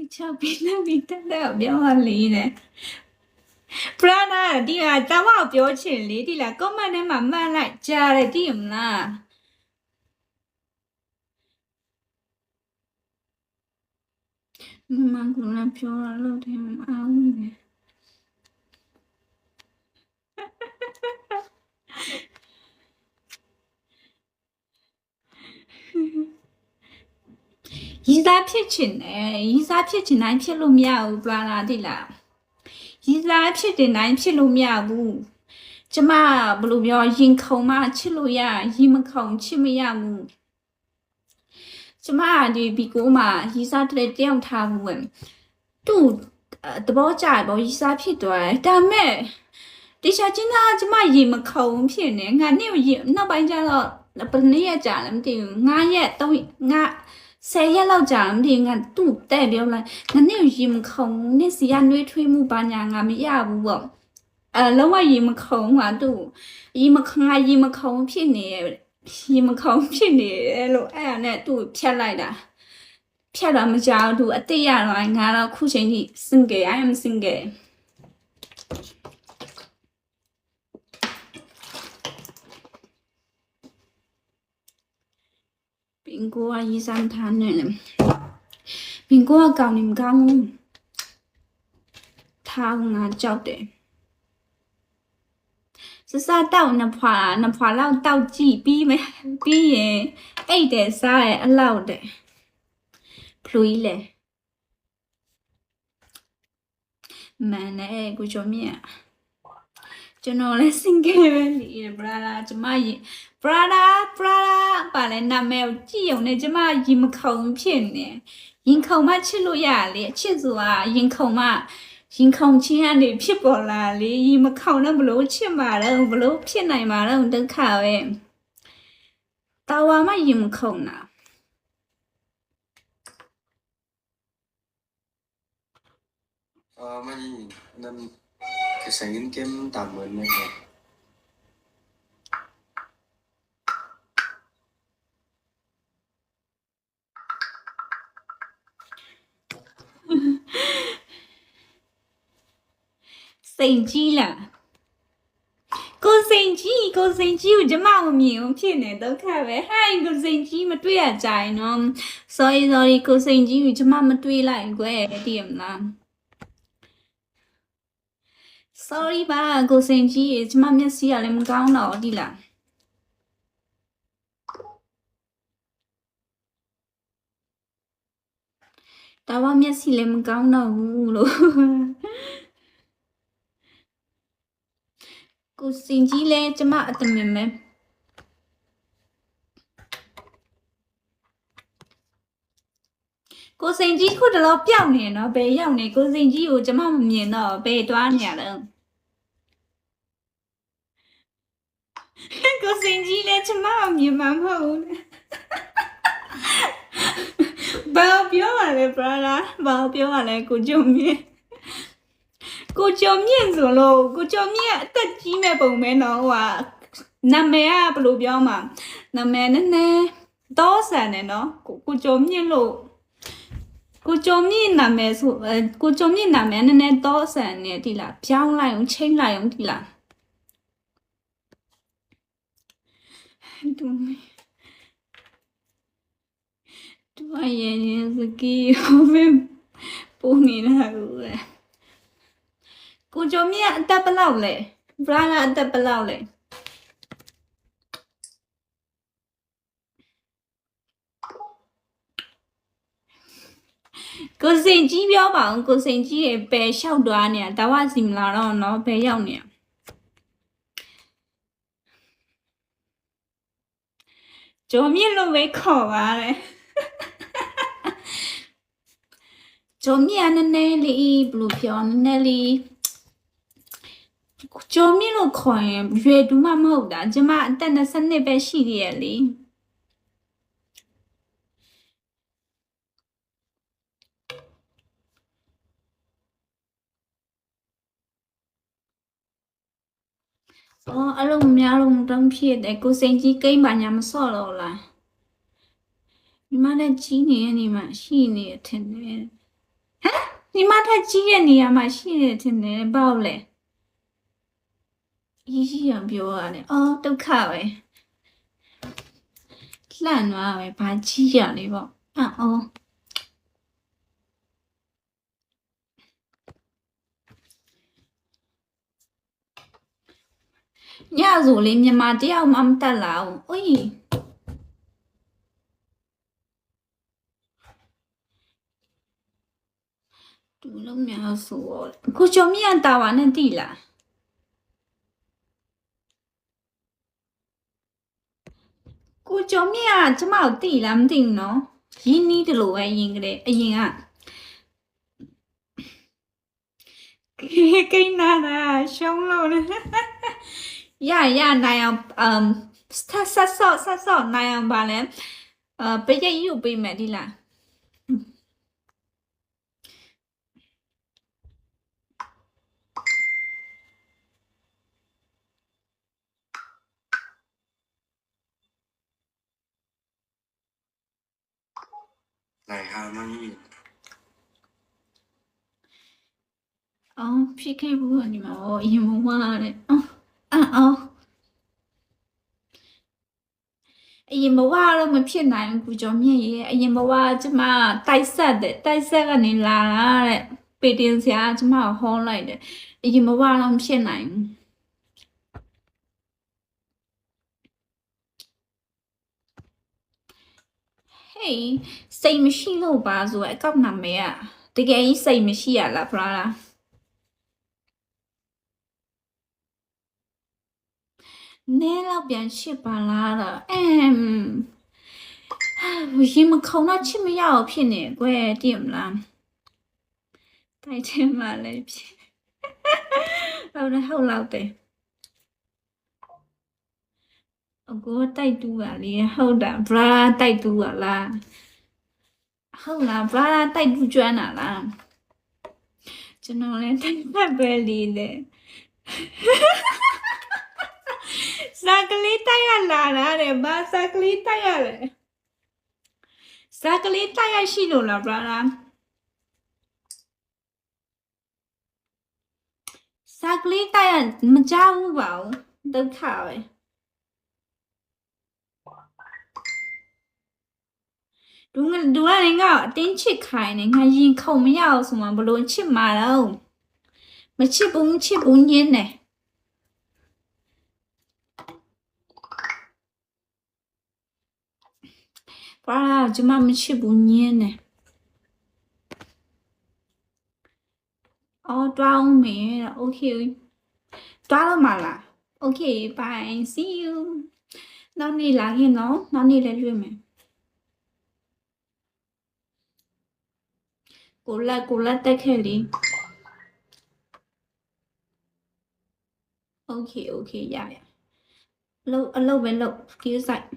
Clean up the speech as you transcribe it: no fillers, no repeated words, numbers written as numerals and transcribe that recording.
6ปีနဲ့ပြီးတက်တော့ပြောရလေတဲ့ပရာနာဒီကတမပြောချင်လေဒီလားကွန်မန့်ထဲမှာမှတ်လိုက်ကြားတယ်သိရမလားမမကလည်းပြောရလို့တယ်မအောင်ဘူးရီစားဖြစ်ချင်တယ်ရီစားဖြစ်ချင်တိုင်းဖြစ်လို့မရဘူးပရာနာသိလားရီစားဖြစ်တဲ့တိုင်းဖြစ်လို့မရဘူးကျမဘယ်လိုပြောရင်ခုံမှချစ်လို့ရရင်မခုံချစ်မရဘူးကျမဒီဘီကိုမှာရီစားတဲ့တယောက်ထားဘူးဝင်သူ့သဘောကျတယ်ပေါ့ရီစားဖြစ်သွားတယ်ဒါမဲ့တခြားချင်းသားကျမရင်မခုံဖြစ်နေငါနေ့နောက်ပိုင်းကျတော့ဘယ်နှစ်ရက်ကြာလဲမသိဘူး9ရက်3ငါ10ရက်လောက်ကြာမသိငါသူ့တဲ့ပြောလိုက်ငါနေ့ရင်မခုံနေ့စီကနှွေးထွေးမှုပါညာငါမရဘူးပေါ့လုံးဝရင်မခုံငါသူ့ရင်မခုံဖြစ်နေရင်မခုံဖြစ်နေလို့အဲ့ဒါနဲ့သူ့ဖြတ်လိုက်တာဖြတ်တော့မကြောက်သူအတိတ်ရတော့ငါတော့ခုချိန်ထိ single I am single ပင်ကိုကရေးစမ်းထားနေတယ်ပင်ကိုကကောင်းနေမကောင်းဘူးထားငါကြောက်တယ်စစတောက်နှစ်ဖွာလောက်တောက်ကြည့်ပြီးရင်အိတ်တယ်စားတယ်အလောက်တယ်ဖလူကြီးလေမန်နဲ့ကိုကျော်မြင့်ကျွန်တော်လည်း single ပဲလေ brother ကျမရင် brother ပါလဲနာမည်ကိုကြည့်ရုံနဲ့ကျမရင်မခုံဖြစ်နေရင်ခုံမှချစ်လို့ရလေအချစ်ဆိုတာရင်ခုံမှရင်ခုံချင်းကနေဖြစ်ပေါ်လာလေရင်မခုံတော့ဘလို့ချစ်မှာတော့ဘလို့ဖြစ်နိုင်မှာတော့ဒုက္ခပဲတာဝါမှရင်မခုံတာMày nên cái sáng in kem tạm mượn này nè. စိန်ကြီးလားကိုစိန်ကြီးကိုကျမမမြင်ဘူးဖြစ်နေဒုက္ခပဲဟိုင်းကိုစိန်ကြီးမတွေ့ရကြရင်နော် sorry ကိုစိန်ကြီးကိုကျမမတွေ့လိုက်ကွယ်တည်ရမလား sorry ပါကိုစိန်ကြီးကျမမျက်စိကလည်းမကောင်းတော့ဒီလားဒါမှမျက်စိလည်းမကောင်းတော့ဘူးလို့ကိုစိန်ကြီးလည်းကျမအတမင်ပဲကိုစိန်ကြီးခုတလောပျောက်နေနော်ဘယ်ရောက်နေကိုစိန်ကြီးကိုကျမမမြင်တော့ဘယ်သွားနေရလဲကိုစိန်ကြီးလည်းကျမမမြင်မှာမဟုတ်ဘူးဘာပြောရလဲ brother ဘာပြောရလဲကိုကြုံမြင့်ဆိုလို့ကိုကြုံမြင့်အသက်ကြီးမဲ့ပုံပဲနော်ဟိုနာမည်ကဘယ်လိုပြောမှာနာမည်နည်းနည်းတောဆန်တယ်နော်ကိုကြုံမြင့်လို့ကိုကြုံမြင့်နာမည်ဆိုကိုကြုံမြင့်နာမည်နည်းနည်းတောဆန်နေဒီလားပြောင်းလိုက်အောင်ချိန်လိုက်အောင်ဒီလားတူအရင်စကီဟိုဘယ်ပုံနေတာကိုကြုံမြင့်အသက်ဘယ်လောက်လဲ brother အသက်ဘယ်လောက်လဲကိုစိန်ကြီးပြောပါဦးကိုစိန်ကြီးရဲ့ပယ်လျှောက်သွားနေတာတဝစီမလာတော့နော်ဘယ်ရောက်နေရကြုံမြင့်လို့ပဲခေါ်ပါလေကြုံမြင့်နည်းနည်းလေးဘယ်လိုပြောနည်းနည်းလေးကြုံမြင့်လို့ခေါ်ရင်ရွယ်တူမှမဟုတ်တာကျမအသက်20ပဲရှိသေးရဲ့လေအဲ့လိုများလို့မต้องဖြစ်တယ်ကိုစိန်ကြီးကိန်းပါညာမစော့တော့လားညီမလည်းကြီးနေနေမှရှိနေထင်တယ်你妈太激烈你呀嘛，现在真的爆嘞，一样表啊嘞，哦，都卡喂，烂娃喂，把激呀嘞不，啊哦，伢子嘞，你妈掉妈妈得了，喂，都了苗说，可叫面打完了地啦。ကိုကျော်မြတ်ကကျမကိုတိလားမသိဘူးနော်ရင်းနှီးတယ်လို့ပဲရင်ကလေးအရင်ကကိန်းနာတာရှုံးလို့လေရနိုင်အောင်ဆက်ဆော့နိုင်အောင်ပါလဲပရိတ်ယူပေးမယ်ဒီလား来哈嘛你အော်ဖြစ်ခဲ့ဘူးကညီမအရင်မဝါတဲ့အော်အရင်ဘဝတော့မဖြစ်နိုင်ဘူးကိုကျော်မြတ်ရဲ့အရင်ဘဝကျမတိုက်ဆက်ကနေလာတာတဲ့ပေတင်စရာကျမဟောလိုက်တယ်အရင်ဘဝတော့မဖြစ်နိုင်ဘူးဟေးစိတ်မရှိလို့ပါဆိုအကောက်နာမည်อ่ะတကယ်ကြီးစိတ်မရှိရလားဖလားနဲတော့ပြန်ချစ်ပါလားတော့ရင်မခုံတော့ချစ်မရအောင်ဖြစ်နေကွယ်တည်မလားတိုက်တယ်မှလည်းဖြစ်ဟုတ်လောက်တယ်အကိုတိုက်တူပါလေဟုတ်တာဘရာတိုက်တူပါလားဟုတ်လားဘရာတိုက်တူကျွမ်းတာလားကျွန်တော်လည်းတိုက်ပတ်ပဲလေစာကလေးတိုက်ရလာတဲ့ဘာစာကလေးတိုက်ရလဲစာကလေးတိုက်ရရှိလို့လားဘရာစာကလေးတိုက်ရမကြောက်ဘူးပါဘူးဒုက္ခပဲดูอะไรก็ติ้งชิดขายเนี่ยงายิงเขาไม่ยาวสมองบลูนชิดมาแล้วมาชิดบุ้งเย็นเนี่ยเพราะจะมาไม่ชิดบุ้งเย็นเนี่ยอ๋อตัวเอาเมย์โอเคตัวเรามาละโอเค bye see you น้องนี่ลาเห็นเนาะน้องนี่เลยด้วยไหมကိုလက်တက်ခဲ့လေ okay ရအလုပ်ပဲလုပ် view site